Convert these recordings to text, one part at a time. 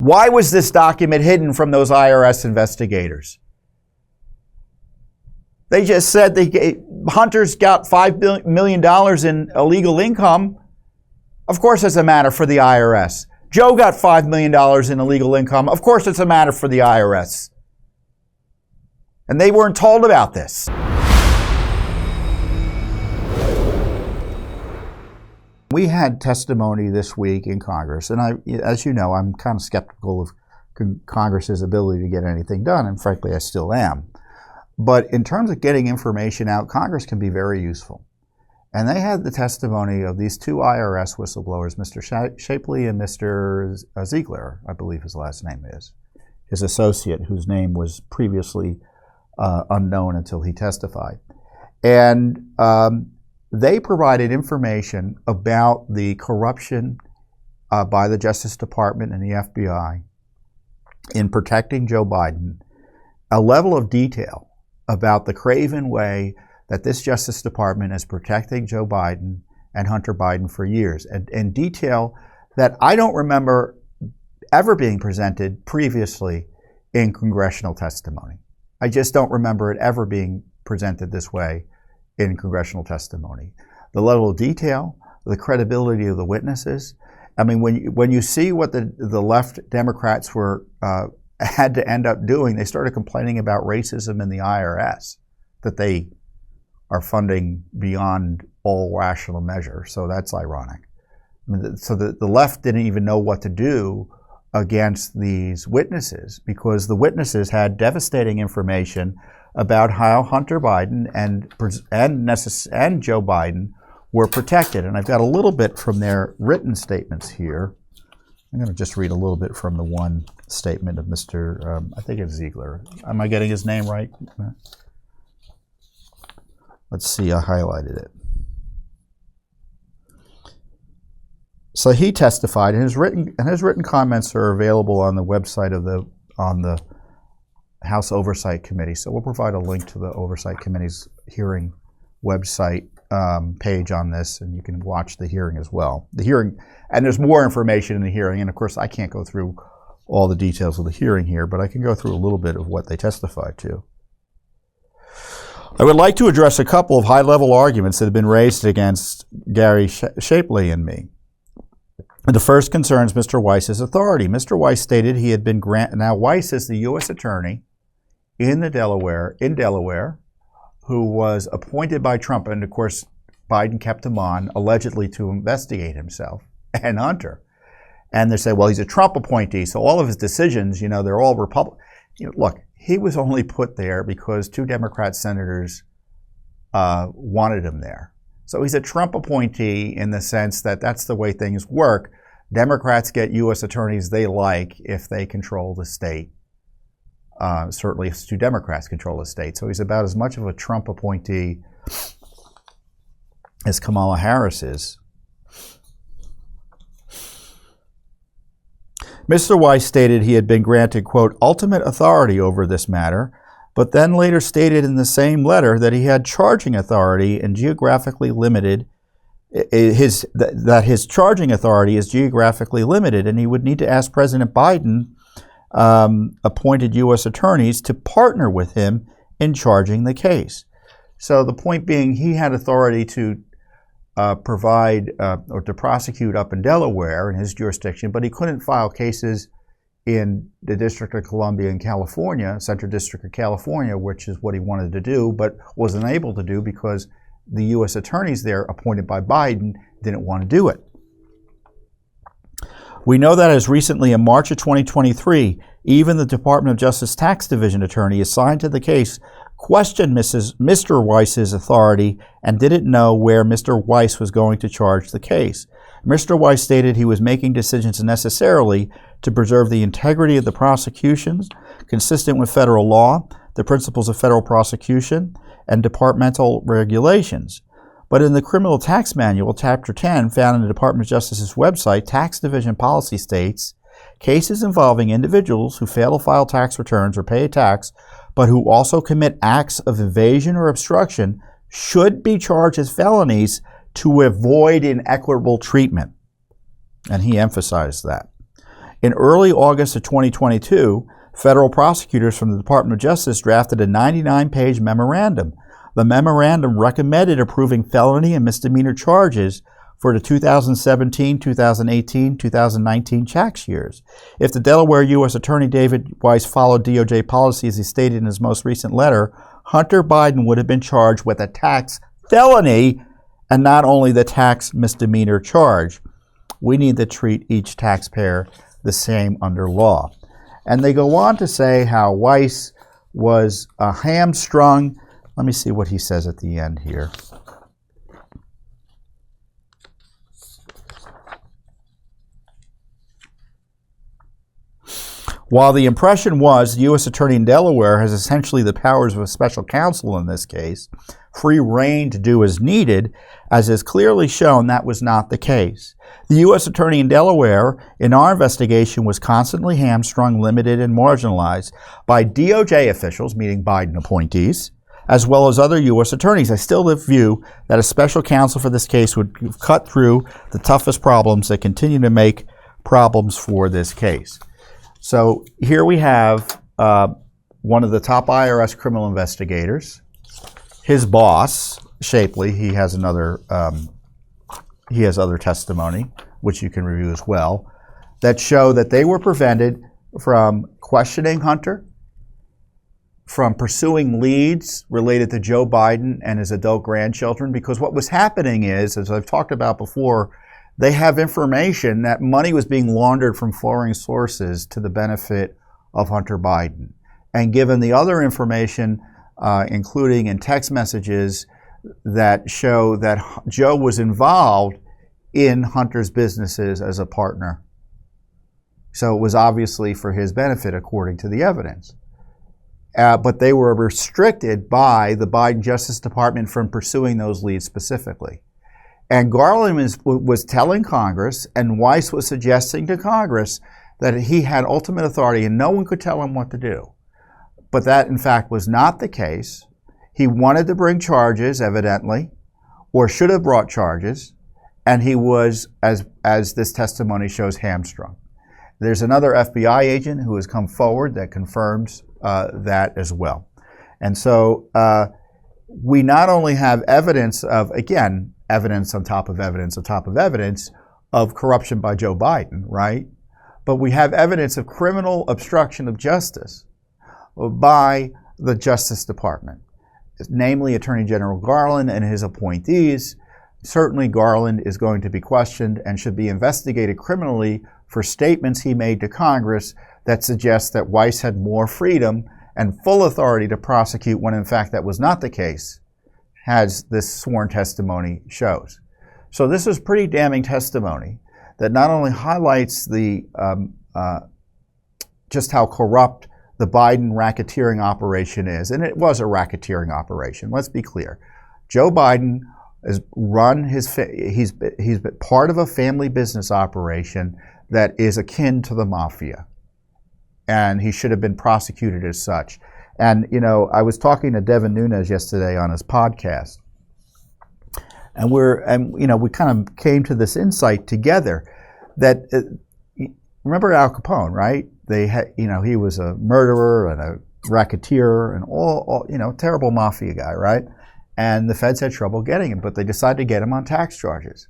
Why was this document hidden from those IRS investigators? They just said Hunter's got $5 million in illegal income. Of course it's a matter for the IRS. Joe got $5 million in illegal income. Of course it's a matter for the IRS. And they weren't told about this. We had testimony this week in Congress, and as you know, I'm kind of skeptical of Congress's ability to get anything done, and frankly, I still am. But in terms of getting information out, Congress can be very useful. And they had the testimony of these two IRS whistleblowers, Mr. Shapley and Mr. Ziegler, I believe his last name is, his associate, whose name was previously unknown until he testified. And they provided information about the corruption by the Justice Department and the FBI in protecting Joe Biden, a level of detail about the craven way that this Justice Department is protecting Joe Biden and Hunter Biden for years, and detail that I don't remember ever being presented previously in congressional testimony. I just don't remember it ever being presented this way in congressional testimony. The level of detail, the credibility of the witnesses. I mean, when you see what the left Democrats had to end up doing, they started complaining about racism in the IRS, that they are funding beyond all rational measure. So that's ironic. I mean, so the left didn't even know what to do against these witnesses, because the witnesses had devastating information about how Hunter Biden and Joe Biden were protected. And I've got a little bit from their written statements here. I'm going to just read a little bit from the one statement of Mr. I think it's Ziegler. Am I getting his name right? Let's see, I highlighted it. So he testified, and his written comments are available on the website of the House Oversight Committee. So we'll provide a link to the Oversight Committee's hearing website page on this, and you can watch the hearing as well. The hearing, and there's more information in the hearing, and of course I can't go through all the details of the hearing here, but I can go through a little bit of what they testified to. I would like to address a couple of high-level arguments that have been raised against Gary Shapley and me. The first concerns Mr. Weiss's authority. Mr. Weiss stated he had been granted. Now, Weiss is the U.S. attorney in Delaware, who was appointed by Trump, and of course, Biden kept him on allegedly to investigate himself and Hunter. And they say, well, he's a Trump appointee, so all of his decisions, they're all Republican. Look, he was only put there because two Democrat senators wanted him there. So he's a Trump appointee in the sense that that's the way things work. Democrats get U.S. attorneys they like if they control the state. Certainly if two Democrats control the state. So he's about as much of a Trump appointee as Kamala Harris is. Mr. Weiss stated he had been granted, quote, ultimate authority over this matter, but then later stated in the same letter that he had charging authority and geographically limited, that his charging authority is geographically limited, and he would need to ask President Biden appointed U.S. attorneys to partner with him in charging the case. So the point being, he had authority to provide or to prosecute up in Delaware in his jurisdiction, but he couldn't file cases in the District of Columbia in California, Central District of California, which is what he wanted to do, but was unable to do because the U.S. attorneys there appointed by Biden didn't want to do it. We know that as recently in March of 2023, even the Department of Justice Tax Division attorney assigned to the case questioned Mr. Weiss's authority and didn't know where Mr. Weiss was going to charge the case. Mr. Weiss stated he was making decisions necessarily to preserve the integrity of the prosecutions, consistent with federal law, the principles of federal prosecution, and departmental regulations. But in the Criminal Tax Manual, Chapter 10, found in the Department of Justice's website, Tax Division policy states, cases involving individuals who fail to file tax returns or pay a tax, but who also commit acts of evasion or obstruction, should be charged as felonies to avoid inequitable treatment. And he emphasized that. In early August of 2022, federal prosecutors from the Department of Justice drafted a 99-page memorandum. The memorandum recommended approving felony and misdemeanor charges for the 2017, 2018, 2019 tax years. If the Delaware U.S. Attorney David Weiss followed DOJ policy as he stated in his most recent letter, Hunter Biden would have been charged with a tax felony and not only the tax misdemeanor charge. We need to treat each taxpayer the same under law. And they go on to say how Weiss was hamstrung. Let me see what he says at the end here. While the impression was the U.S. Attorney in Delaware has essentially the powers of a special counsel in this case, free rein to do as needed, as is clearly shown that was not the case. The U.S. Attorney in Delaware, in our investigation, was constantly hamstrung, limited, and marginalized by DOJ officials, meaning Biden appointees, as well as other U.S. attorneys. I still view that a special counsel for this case would cut through the toughest problems that continue to make problems for this case. So here we have one of the top IRS criminal investigators, his boss, Shapley. He has other testimony, which you can review as well, that show that they were prevented from questioning Hunter, from pursuing leads related to Joe Biden and his adult grandchildren, because what was happening is, as I've talked about before, they have information that money was being laundered from foreign sources to the benefit of Hunter Biden. And given the other information, including in text messages that show that Joe was involved in Hunter's businesses as a partner. So it was obviously for his benefit, according to the evidence. But they were restricted by the Biden Justice Department from pursuing those leads specifically. And Garland was telling Congress, and Weiss was suggesting to Congress, that he had ultimate authority and no one could tell him what to do. But that, in fact, was not the case. He wanted to bring charges, evidently, or should have brought charges, and he was, as this testimony shows, hamstrung. There's another FBI agent who has come forward that confirms that as well. And so we not only have evidence of, again, evidence on top of evidence on top of evidence of corruption by Joe Biden, right? But we have evidence of criminal obstruction of justice by the Justice Department, namely Attorney General Garland and his appointees. Certainly Garland is going to be questioned and should be investigated criminally for statements he made to Congress that suggest that Weiss had more freedom and full authority to prosecute when in fact that was not the case, as this sworn testimony shows. So this is pretty damning testimony that not only highlights the just how corrupt the Biden racketeering operation is, and it was a racketeering operation, let's be clear. Joe Biden has run he's been part of a family business operation that is akin to the mafia, and he should have been prosecuted as such. And, you know, I was talking to Devin Nunes yesterday on his podcast, and we kind of came to this insight together that, remember Al Capone, right? He was a murderer and a racketeer and all terrible mafia guy, right? And the feds had trouble getting him, but they decided to get him on tax charges.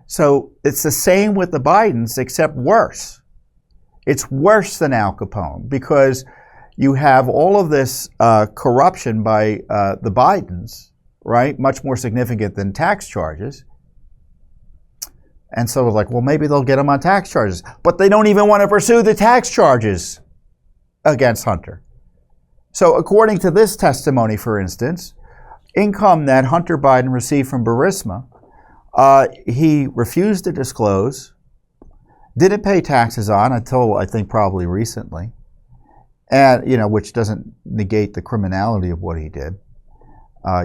So it's the same with the Bidens, except worse. It's worse than Al Capone because you have all of this corruption by the Bidens, right? Much more significant than tax charges. And so it's like, well, maybe they'll get him on tax charges. But they don't even want to pursue the tax charges against Hunter. So according to this testimony, for instance, income that Hunter Biden received from Burisma, he refused to disclose, didn't pay taxes on until I think probably recently, and which doesn't negate the criminality of what he did.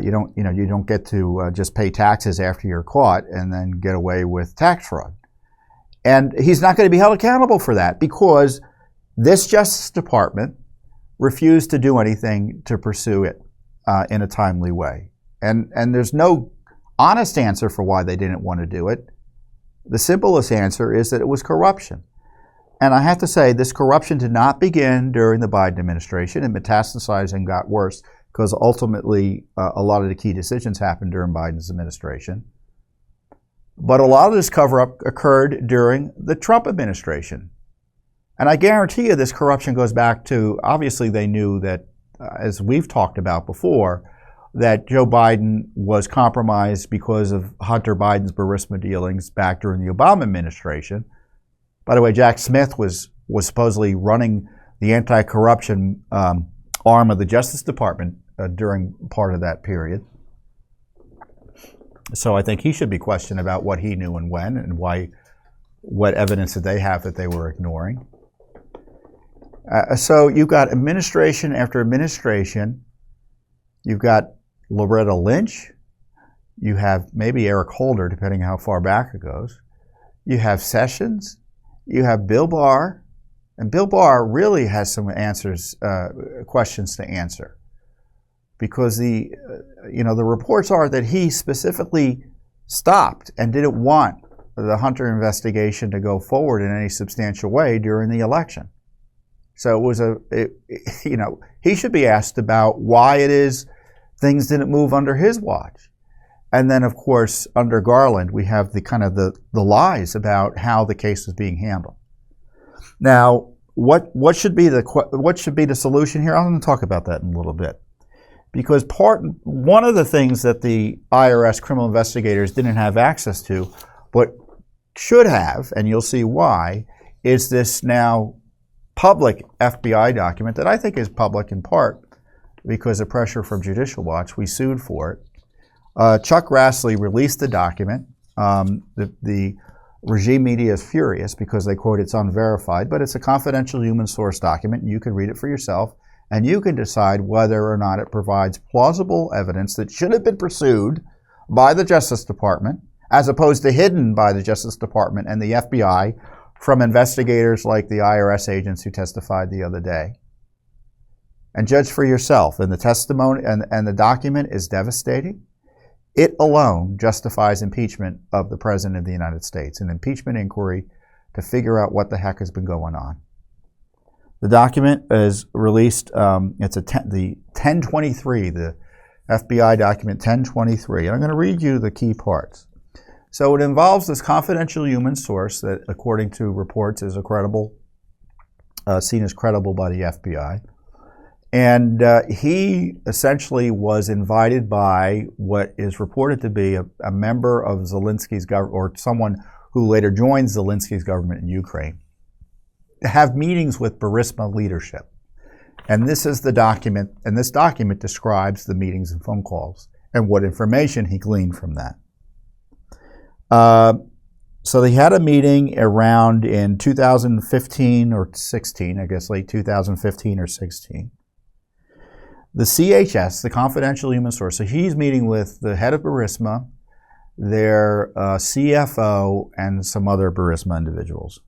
You don't get to just pay taxes after you're caught and then get away with tax fraud. And he's not going to be held accountable for that because this Justice Department refused to do anything to pursue it in a timely way. And there's no honest answer for why they didn't want to do it. The simplest answer is that it was corruption. And I have to say, this corruption did not begin during the Biden administration. It metastasized and got worse because ultimately a lot of the key decisions happened during Biden's administration. But a lot of this cover-up occurred during the Trump administration. And I guarantee you this corruption goes back to, obviously they knew that, as we've talked about before, that Joe Biden was compromised because of Hunter Biden's Burisma dealings back during the Obama administration. By the way, Jack Smith was supposedly running the anti-corruption arm of the Justice Department during part of that period. So I think he should be questioned about what he knew and when, and what evidence did they have that they were ignoring. So you've got administration after administration. You've got Loretta Lynch. You have maybe Eric Holder, depending on how far back it goes. You have Sessions. You have Bill Barr. And Bill Barr really has some questions to answer. Because the reports are that he specifically stopped and didn't want the Hunter investigation to go forward in any substantial way during the election. So he should be asked about why it is things didn't move under his watch. And then, of course, under Garland, we have the lies about how the case was being handled. Now, what should be the solution here? I'm going to talk about that in a little bit. Because one of the things that the IRS criminal investigators didn't have access to, but should have, and you'll see why, is this now public FBI document that I think is public in part because of pressure from Judicial Watch. We sued for it. Chuck Grassley released the document. The regime media is furious because they quote it's unverified, but it's a confidential human source document, and you can read it for yourself. And you can decide whether or not it provides plausible evidence that should have been pursued by the Justice Department, as opposed to hidden by the Justice Department and the FBI from investigators like the IRS agents who testified the other day. And judge for yourself. And the testimony and the document is devastating. It alone justifies impeachment of the President of the United States, an impeachment inquiry to figure out what the heck has been going on. The document is released, it's the 1023, the FBI document 1023. And I'm going to read you the key parts. So it involves this confidential human source that, according to reports, is seen as credible by the FBI. And he essentially was invited by what is reported to be a member of Zelensky's government, or someone who later joined Zelensky's government in Ukraine, to have meetings with Burisma leadership. And this is the document, and this document describes the meetings and phone calls and what information he gleaned from that. So they had a meeting around in 2015 or 16, I guess late 2015 or 16. The CHS, the confidential human source, so he's meeting with the head of Burisma, their CFO, and some other Burisma individuals.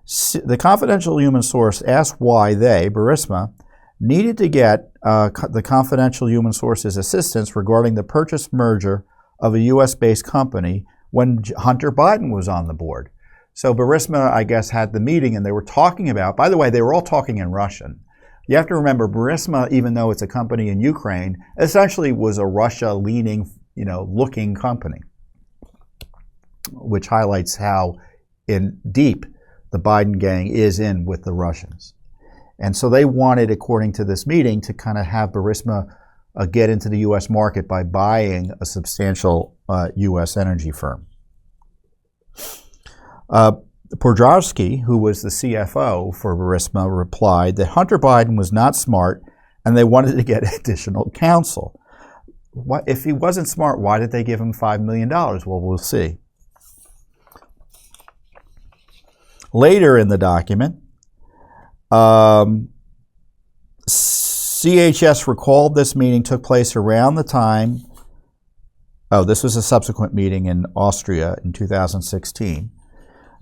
The confidential human source asked why they, Burisma, needed to get the confidential human source's assistance regarding the purchase merger of a U.S.-based company when Hunter Biden was on the board. So Burisma, I guess, had the meeting, and they were talking about, by the way, they were all talking in Russian. You have to remember, Burisma, even though it's a company in Ukraine, essentially was a Russia-leaning, looking company, which highlights how in deep the Biden gang is in with the Russians. And so they wanted, according to this meeting, to kind of have Burisma get into the U.S. market by buying a substantial U.S. energy firm. Podgorski, who was the CFO for Burisma, replied that Hunter Biden was not smart and they wanted to get additional counsel. If he wasn't smart, why did they give him $5 million? Well, we'll see. Later in the document, CHS recalled this meeting took place around the time, this was a subsequent meeting in Austria in 2016.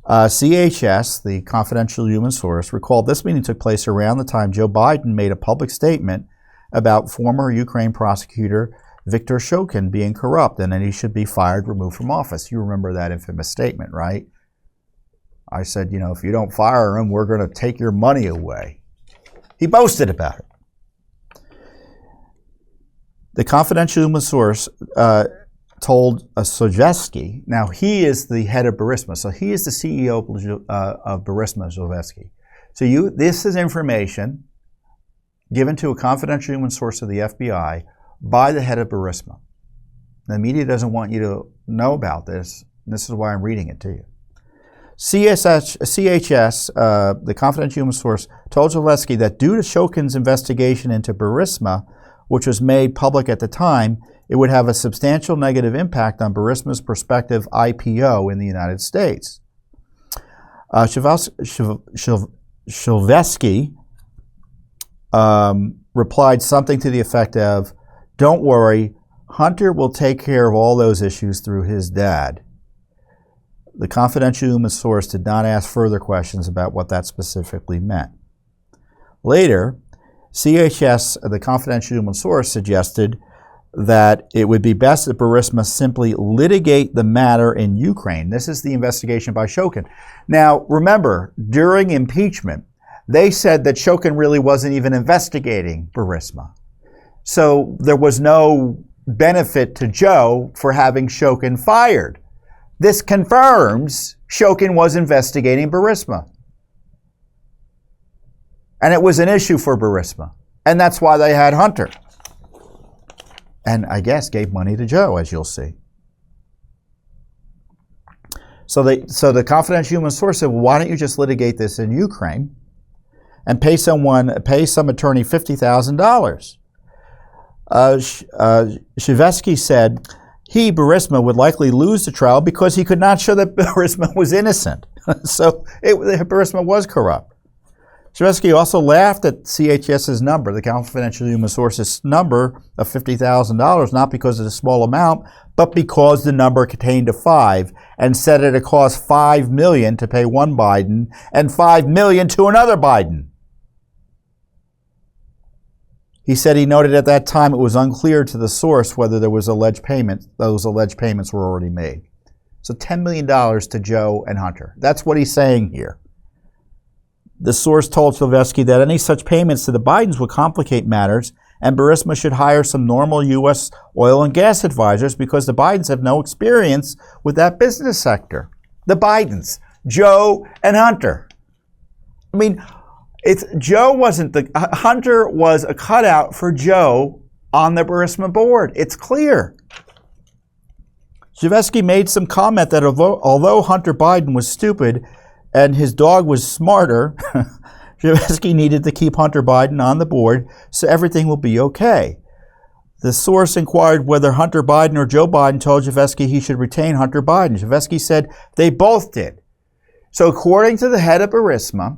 CHS, the confidential human source, recalled this meeting took place around the time Joe Biden made a public statement about former Ukraine prosecutor Viktor Shokin being corrupt and that he should be fired, removed from office. You remember that infamous statement, right? I said, you know, if you don't fire him, we're going to take your money away. He boasted about it. The confidential human source told Sojeski, now he is the head of Burisma, so he is the CEO of Burisma, Sojeski. So this is information given to a confidential human source of the FBI by the head of Burisma. The media doesn't want you to know about this, and this is why I'm reading it to you. CHS, the confidential human source, told Sojeski that due to Shokin's investigation into Burisma, which was made public at the time, it would have a substantial negative impact on Burisma's prospective IPO in the United States. Sojeski replied something to the effect of, "Don't worry, Hunter will take care of all those issues through his dad." The confidential human source did not ask further questions about what that specifically meant. Later, CHS, the confidential human source, suggested that it would be best that Burisma simply litigate the matter in Ukraine. This is the investigation by Shokin. Now, remember, during impeachment, they said that Shokin really wasn't even investigating Burisma. So there was no benefit to Joe for having Shokin fired. This confirms Shokin was investigating Burisma. And it was an issue for Burisma. And that's why they had Hunter. And I guess gave money to Joe, as you'll see. So the confidential human source said, well, why don't you just litigate this in Ukraine and pay some attorney $50,000? Sojeski said Burisma would likely lose the trial because he could not show that Burisma was innocent. So Burisma was corrupt. Sojeski also laughed at CHS's number, the confidential human source's number of $50,000, not because of the small amount, but because the number contained a 5, and said it cost $5 million to pay one Biden and $5 million to another Biden. He said he noted at that time it was unclear to the source whether there was alleged payment. Those alleged payments were already made. So $10 million to Joe and Hunter. That's what he's saying here. The source told Sojeski that any such payments to the Bidens would complicate matters, and Burisma should hire some normal U.S. oil and gas advisors because the Bidens have no experience with that business sector. The Bidens, Joe and Hunter. I mean, Hunter was a cutout for Joe on the Burisma board. It's clear. Sojeski made some comment that although Hunter Biden was stupid and his dog was smarter, Sojeski needed to keep Hunter Biden on the board so everything will be okay. The source inquired whether Hunter Biden or Joe Biden told Sojeski he should retain Hunter Biden. Sojeski said they both did. So according to the head of Burisma,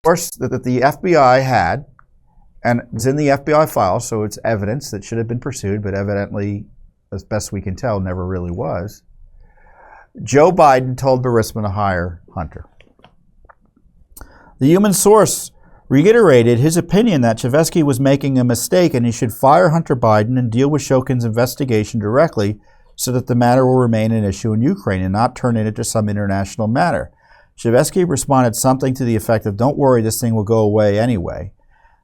source that the FBI had, and it's in the FBI file, so it's evidence that should have been pursued, but evidently, as best we can tell, never really was. Joe Biden told Burisma to hire Hunter. The human source reiterated his opinion that Sojeski was making a mistake and he should fire Hunter Biden and deal with Shokin's investigation directly so that the matter will remain an issue in Ukraine and not turn it into some international matter. Sojeski responded something to the effect of, don't worry, this thing will go away anyway.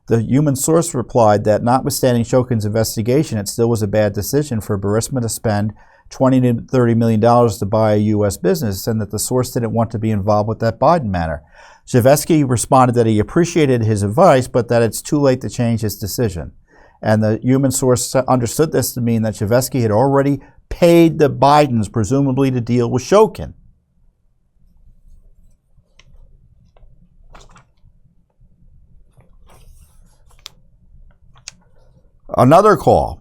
The human source replied that notwithstanding Shokin's investigation, it still was a bad decision for Burisma to spend $20 to $30 million to buy a U.S. business, and that the source didn't want to be involved with that Biden matter. Sojeski responded that he appreciated his advice, but that it's too late to change his decision. And the human source understood this to mean that Sojeski had already paid the Bidens, presumably to deal with Shokin. Another call.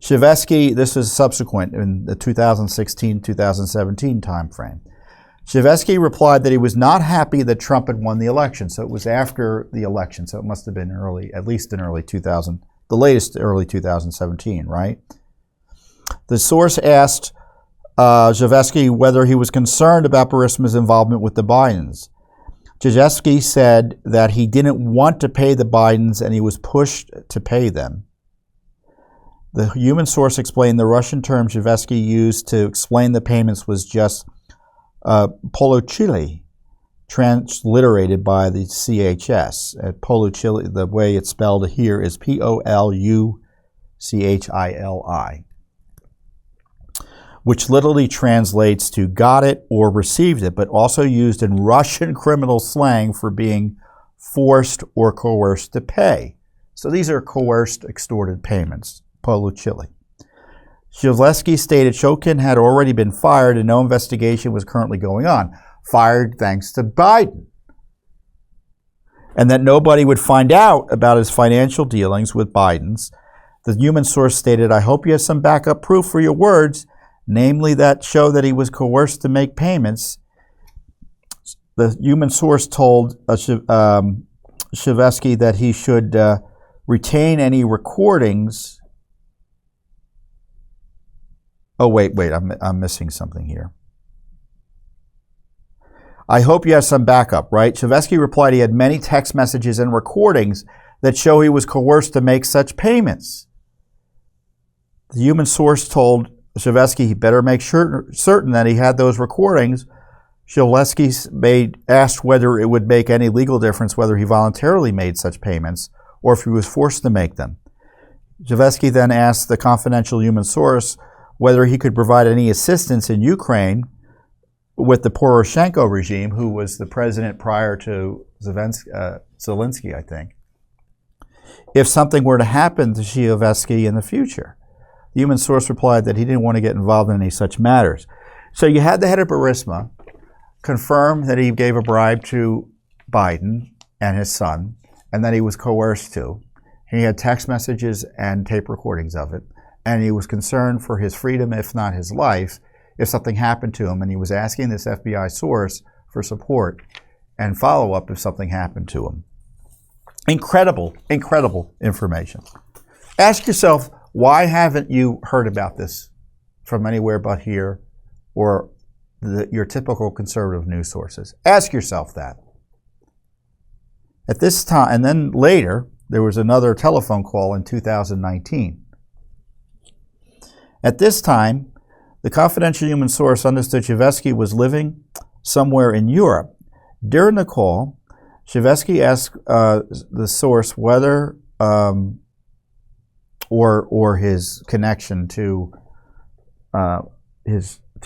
Sojeski, this was subsequent in the 2016-2017 timeframe. Sojeski replied that he was not happy that Trump had won the election. So it was after the election. So it must have been at least in early 2017, right? The source asked Sojeski whether he was concerned about Burisma's involvement with the Bidens. Sojeski said that he didn't want to pay the Bidens and he was pushed to pay them. The human source explained the Russian term Zhivesky used to explain the payments was just Poluchili, transliterated by the CHS. At Poluchili, the way it's spelled here is Poluchili, which literally translates to got it or received it, but also used in Russian criminal slang for being forced or coerced to pay. So these are coerced, extorted payments. Poluchili. Zhivesky stated Shokin had already been fired and no investigation was currently going on. Fired thanks to Biden. And that nobody would find out about his financial dealings with Biden's. The human source stated, I hope you have some backup proof for your words, namely that show that he was coerced to make payments. The human source told Zhivesky that he should retain any recordings. Oh, wait, I'm missing something here. I hope you have some backup, right? Zhivesky replied he had many text messages and recordings that show he was coerced to make such payments. The human source told Zhivesky he better make certain that he had those recordings. Zhivesky asked whether it would make any legal difference whether he voluntarily made such payments or if he was forced to make them. Zhivesky then asked the confidential human source whether he could provide any assistance in Ukraine with the Poroshenko regime, who was the president prior to Zelensky, I think, if something were to happen to Zhivesky in the future. The human source replied that he didn't want to get involved in any such matters. So you had the head of Burisma confirm that he gave a bribe to Biden and his son, and that he was coerced to. He had text messages and tape recordings of it, and he was concerned for his freedom, if not his life, if something happened to him, and he was asking this FBI source for support and follow-up if something happened to him. Incredible, incredible information. Ask yourself, why haven't you heard about this from anywhere but here or your typical conservative news sources? Ask yourself that. At this time, and then later, there was another telephone call in 2019. At this time, the confidential human source understood Zhivesky was living somewhere in Europe. During the call, Zhivesky asked the source whether or his connection to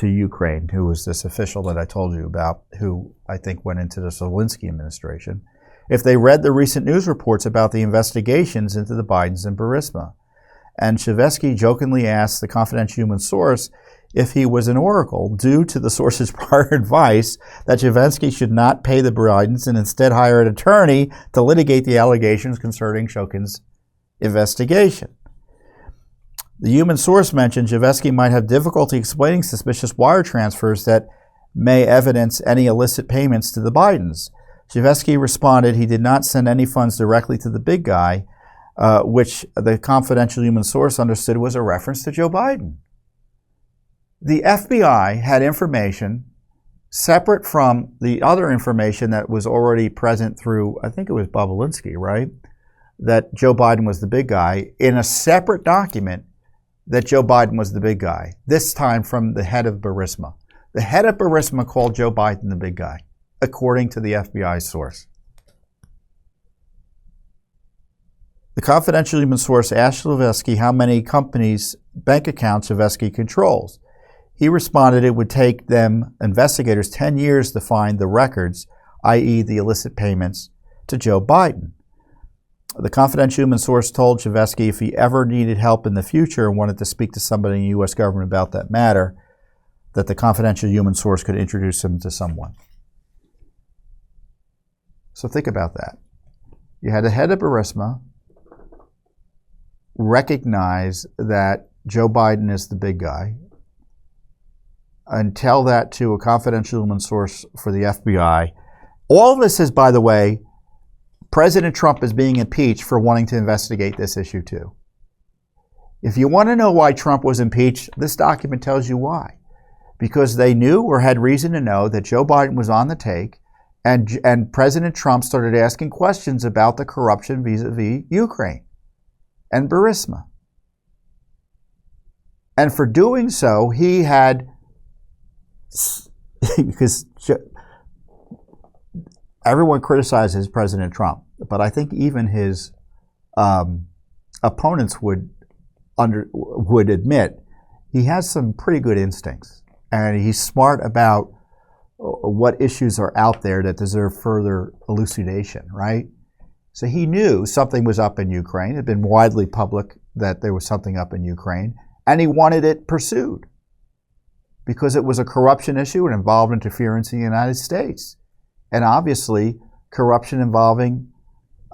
Ukraine, who was this official that I told you about, who I think went into the Zelensky administration, if they read the recent news reports about the investigations into the Bidens and Burisma. And Zhivesky jokingly asked the confidential human source if he was an oracle, due to the source's prior advice that Zhivesky should not pay the Bidens and instead hire an attorney to litigate the allegations concerning Shokin's investigation. The human source mentioned Zhivesky might have difficulty explaining suspicious wire transfers that may evidence any illicit payments to the Bidens. Zhivesky responded he did not send any funds directly to the big guy, which the confidential human source understood was a reference to Joe Biden. The FBI had information separate from the other information that was already present through, I think it was Bobulinski, right? That Joe Biden was the big guy, in a separate document that Joe Biden was the big guy, this time from the head of Burisma. The head of Burisma called Joe Biden the big guy, according to the FBI source. The confidential human source asked Zhivesky how many companies' bank accounts Zhivesky controls. He responded it would take them, investigators, 10 years to find the records, i.e. the illicit payments, to Joe Biden. The confidential human source told Zhivesky if he ever needed help in the future and wanted to speak to somebody in the U.S. government about that matter, that the confidential human source could introduce him to someone. So think about that. You had the head of Burisma recognize that Joe Biden is the big guy and tell that to a confidential human source for the FBI. All of this is, by the way, President Trump is being impeached for wanting to investigate this issue too. If you want to know why Trump was impeached, this document tells you why. Because they knew or had reason to know that Joe Biden was on the take, and President Trump started asking questions about the corruption vis-a-vis Ukraine and Burisma. And for doing so, he had, because everyone criticizes President Trump, but I think even his opponents would admit he has some pretty good instincts, and he's smart about what issues are out there that deserve further elucidation, right? So he knew something was up in Ukraine. It had been widely public that there was something up in Ukraine, and he wanted it pursued because it was a corruption issue and involved interference in the United States. And obviously, corruption involving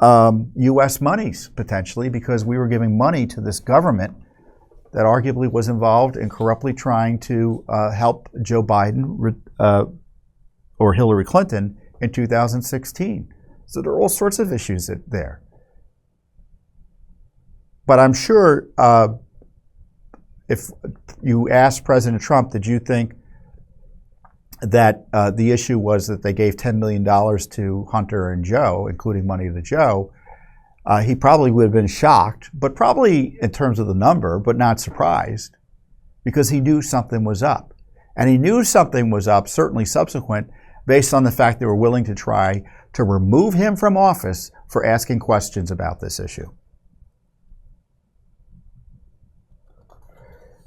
U.S. monies, potentially, because we were giving money to this government that arguably was involved in corruptly trying to help Joe Biden or Hillary Clinton in 2016. So there are all sorts of issues there. But I'm sure if you asked President Trump, did you think that the issue was that they gave $10 million to Hunter and Joe, including money to Joe, he probably would have been shocked, but probably in terms of the number, but not surprised, because he knew something was up. And he knew something was up, certainly subsequent, based on the fact they were willing to try to remove him from office for asking questions about this issue.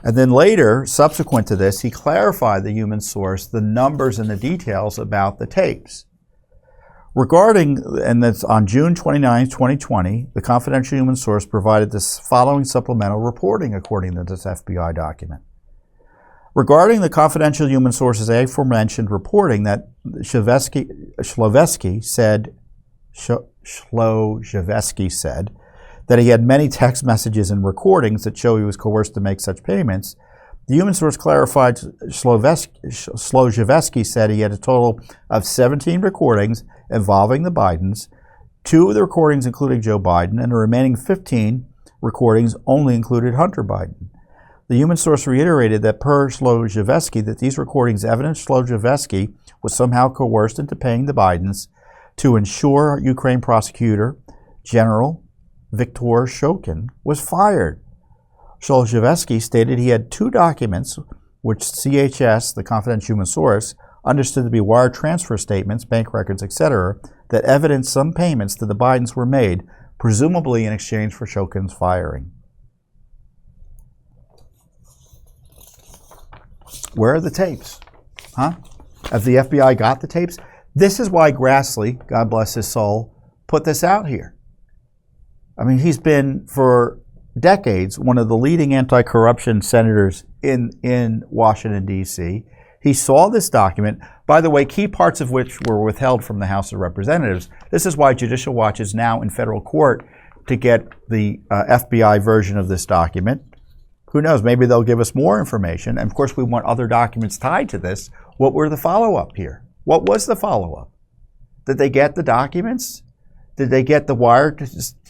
And then later, subsequent to this, he clarified the human source, the numbers and the details about the tapes. Regarding, and that's on June 29, 2020, the confidential human source provided this following supplemental reporting according to this FBI document. Regarding the confidential human source's aforementioned reporting that Shlovetsky said that he had many text messages and recordings that show he was coerced to make such payments, the human source clarified Shlovetsky said he had a total of 17 recordings involving the Bidens, 2 of the recordings including Joe Biden, and the remaining 15 recordings only included Hunter Biden. The human source reiterated that per Shlovetsky that these recordings evidenced Shlovetsky was somehow coerced into paying the Bidens to ensure Ukraine prosecutor General Viktor Shokin was fired. Shlovetsky stated he had 2 documents which CHS, the confidential human source, understood to be wire transfer statements, bank records, etc., that evidenced some payments to the Bidens were made, presumably in exchange for Shokin's firing. Where are the tapes? Huh? Have the FBI got the tapes? This is why Grassley, God bless his soul, put this out here. I mean, he's been, for decades, one of the leading anti-corruption senators in Washington, D.C. He saw this document, by the way, key parts of which were withheld from the House of Representatives. This is why Judicial Watch is now in federal court to get the FBI version of this document. Who knows, maybe they'll give us more information. And of course, we want other documents tied to this. What were the follow-up here? What was the follow-up? Did they get the documents? Did they get the wire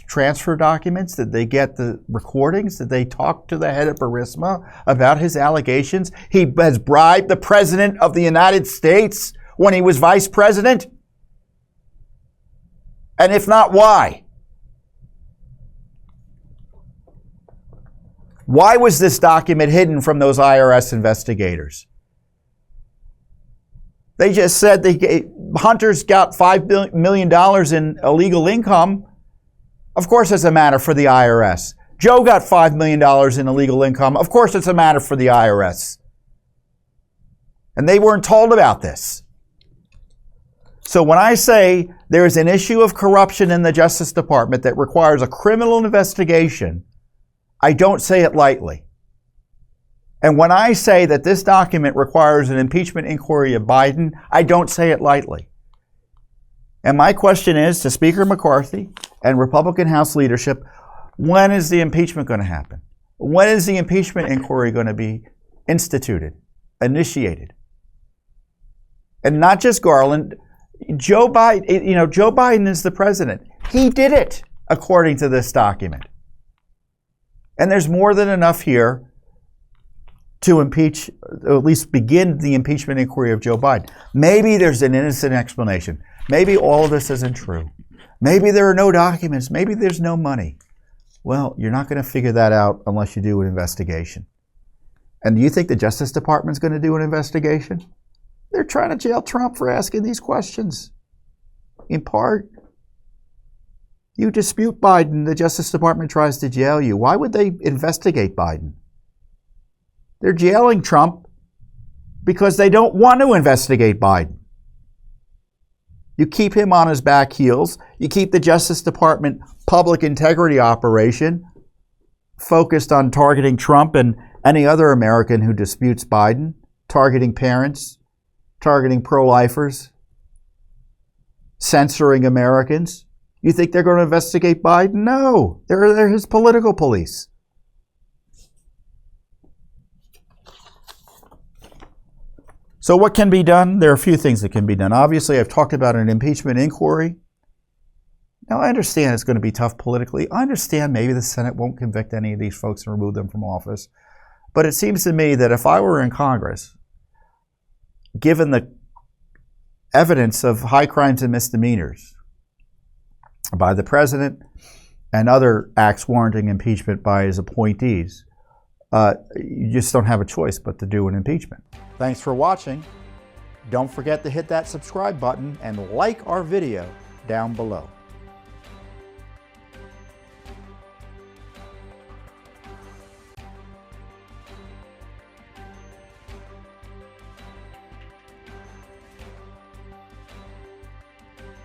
transfer documents? Did they get the recordings? Did they talk to the head of Burisma about his allegations? He has bribed the President of the United States when he was Vice President? And if not, why? Why was this document hidden from those IRS investigators? They just said Hunter's got $5 million in illegal income. Of course it's a matter for the IRS. Joe got $5 million in illegal income. Of course it's a matter for the IRS. And they weren't told about this. So when I say there is an issue of corruption in the Justice Department that requires a criminal investigation, I don't say it lightly. And when I say that this document requires an impeachment inquiry of Biden, I don't say it lightly. And my question is to Speaker McCarthy and Republican House leadership, when is the impeachment going to happen? When is the impeachment inquiry going to be instituted, initiated? And not just Garland. Joe Biden, Joe Biden is the president. He did it, according to this document. And there's more than enough here to impeach, or at least begin the impeachment inquiry of Joe Biden. Maybe there's an innocent explanation. Maybe all of this isn't true. Maybe there are no documents. Maybe there's no money. Well, you're not going to figure that out unless you do an investigation. And do you think the Justice Department's going to do an investigation? They're trying to jail Trump for asking these questions. In part, you dispute Biden, the Justice Department tries to jail you. Why would they investigate Biden? They're jailing Trump because they don't want to investigate Biden. You keep him on his back heels. You keep the Justice Department public integrity operation focused on targeting Trump and any other American who disputes Biden, targeting parents, targeting pro-lifers, censoring Americans. You think they're going to investigate Biden? No, they're his political police. So what can be done? There are a few things that can be done. Obviously, I've talked about an impeachment inquiry. Now, I understand it's going to be tough politically. I understand maybe the Senate won't convict any of these folks and remove them from office. But it seems to me that if I were in Congress, given the evidence of high crimes and misdemeanors by the president and other acts warranting impeachment by his appointees, you just don't have a choice but to do an impeachment. Thanks for watching. Don't forget to hit that subscribe button and like our video down below.